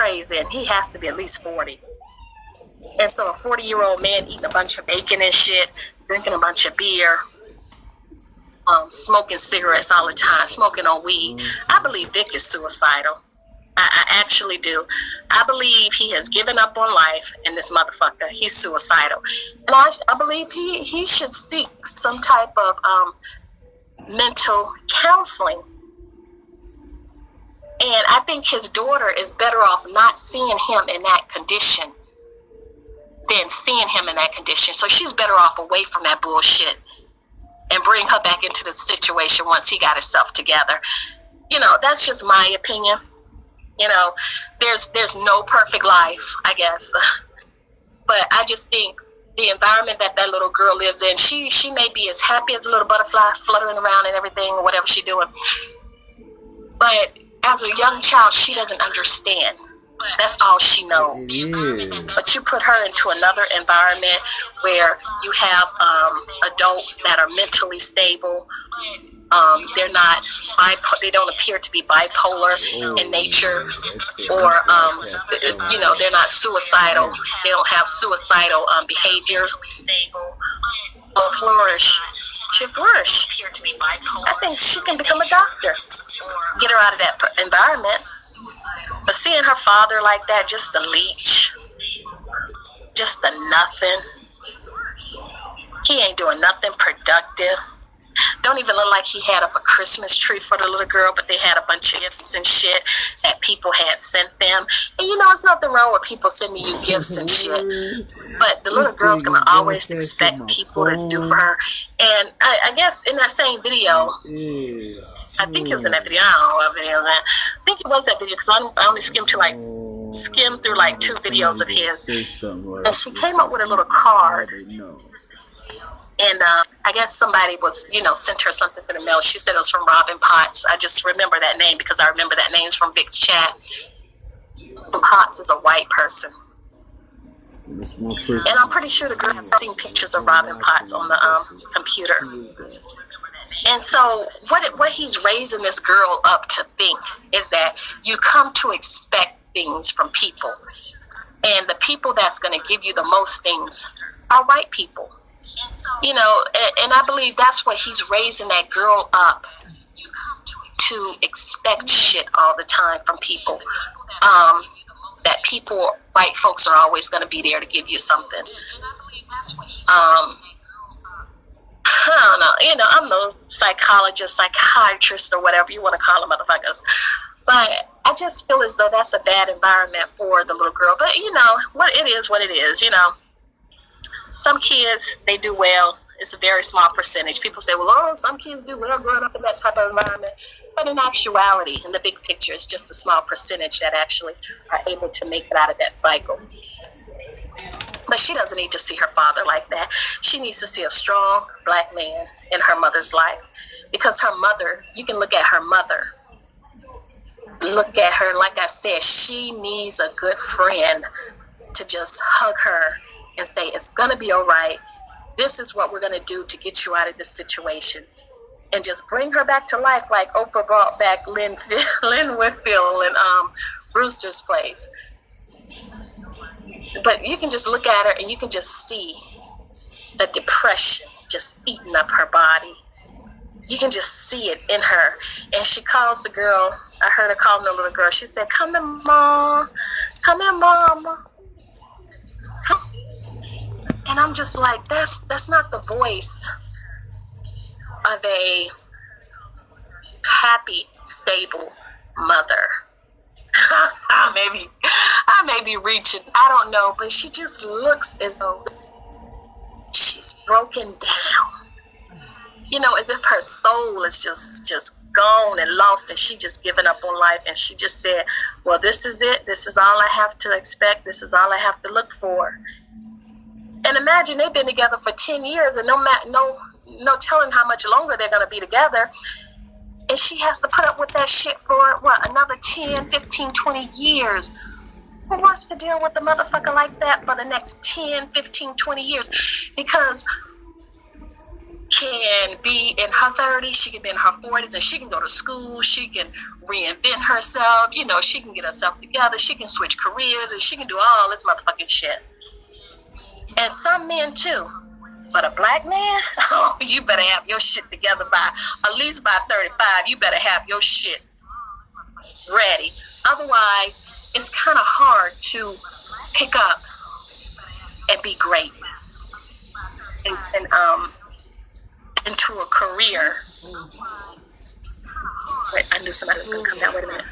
crazy, and he has to be at least 40. And so a 40-year-old man eating a bunch of bacon and shit, drinking a bunch of beer, smoking cigarettes all the time, smoking on weed. I believe Vic is suicidal. I actually do. I believe he has given up on life, and this motherfucker, he's suicidal. And I believe he should seek some type of mental counseling. And I think his daughter is better off not seeing him in that condition than seeing him in that condition. So she's better off away from that bullshit and bring her back into the situation once he got himself together. You know, that's just my opinion. You know, there's no perfect life, I guess. But I just think the environment that little girl lives in, she may be as happy as a little butterfly fluttering around and everything, or whatever she's doing. But as a young child, she doesn't understand. That's all she knows. But you put her into another environment where you have adults that are mentally stable. They're not they don't appear to be bipolar in nature, or you know, they're not suicidal. They don't have suicidal behaviors. Will flourish. She'll flourish. I think she can become a doctor. Get her out of that environment. But seeing her father like that, just a leech, just a nothing. He ain't doing nothing productive. Don't even look like he had up a Christmas tree for the little girl, but they had a bunch of gifts and shit that people had sent them. And you know, there's nothing wrong with people sending you gifts and shit. But the little girl's going to always expect people to do for her. And I guess in that same video, I think it was in that video. I don't know what video that. I think it was that video because I only skimmed through like 2 videos of his. And she came up with a little card. And I guess somebody was, you know, sent her something in the mail. She said it was from Robin Potts. I just remember that name because I remember that name's from Vic's chat. Potts is a white person. And I'm pretty sure the girl has seen pictures of Robin Potts on the computer. And so what he's raising this girl up to think is that you come to expect things from people. And the people that's going to give you the most things are white people. You know, and I believe that's what he's raising that girl up to expect shit all the time from people. That people, white folks, are always going to be there to give you something. I don't know. You know, I'm no psychologist, psychiatrist, or whatever you want to call them, motherfuckers. But I just feel as though that's a bad environment for the little girl. But, you know, what it is, you know. Some kids, they do well. It's a very small percentage. People say, well, some kids do well growing up in that type of environment. But in actuality, in the big picture, it's just a small percentage that actually are able to make it out of that cycle. But she doesn't need to see her father like that. She needs to see a strong black man in her mother's life. Because her mother, you can look at her mother. Look at her, and like I said, she needs a good friend to just hug her and say, it's going to be all right. This is what we're going to do to get you out of this situation. And just bring her back to life like Oprah brought back Lynn Whitfield and Brewster's Place. But you can just look at her and you can just see the depression just eating up her body. You can just see it in her. And she calls the girl. I heard her calling the little girl. She said, come here, Mom. Come here, Mama. And I'm just like, that's not the voice of a happy, stable mother. I may be reaching, I don't know, but she just looks as though she's broken down. You know, as if her soul is just gone and lost, and she just given up on life, and she just said, well, this is it. This is all I have to expect. This is all I have to look for. And imagine they've been together for 10 years and no telling how much longer they're going to be together. And she has to put up with that shit for, another 10, 15, 20 years. Who wants to deal with a motherfucker like that for the next 10, 15, 20 years? Because can be in her 30s, she can be in her 40s, and she can go to school, she can reinvent herself, you know, she can get herself together, she can switch careers, and she can do all this motherfucking shit. And some men too. But a black man, oh, you better have your shit together by, at least by 35, you better have your shit ready. Otherwise, it's kind of hard to pick up and be great and into a career. Wait, I knew somebody was going to come down. Wait a minute.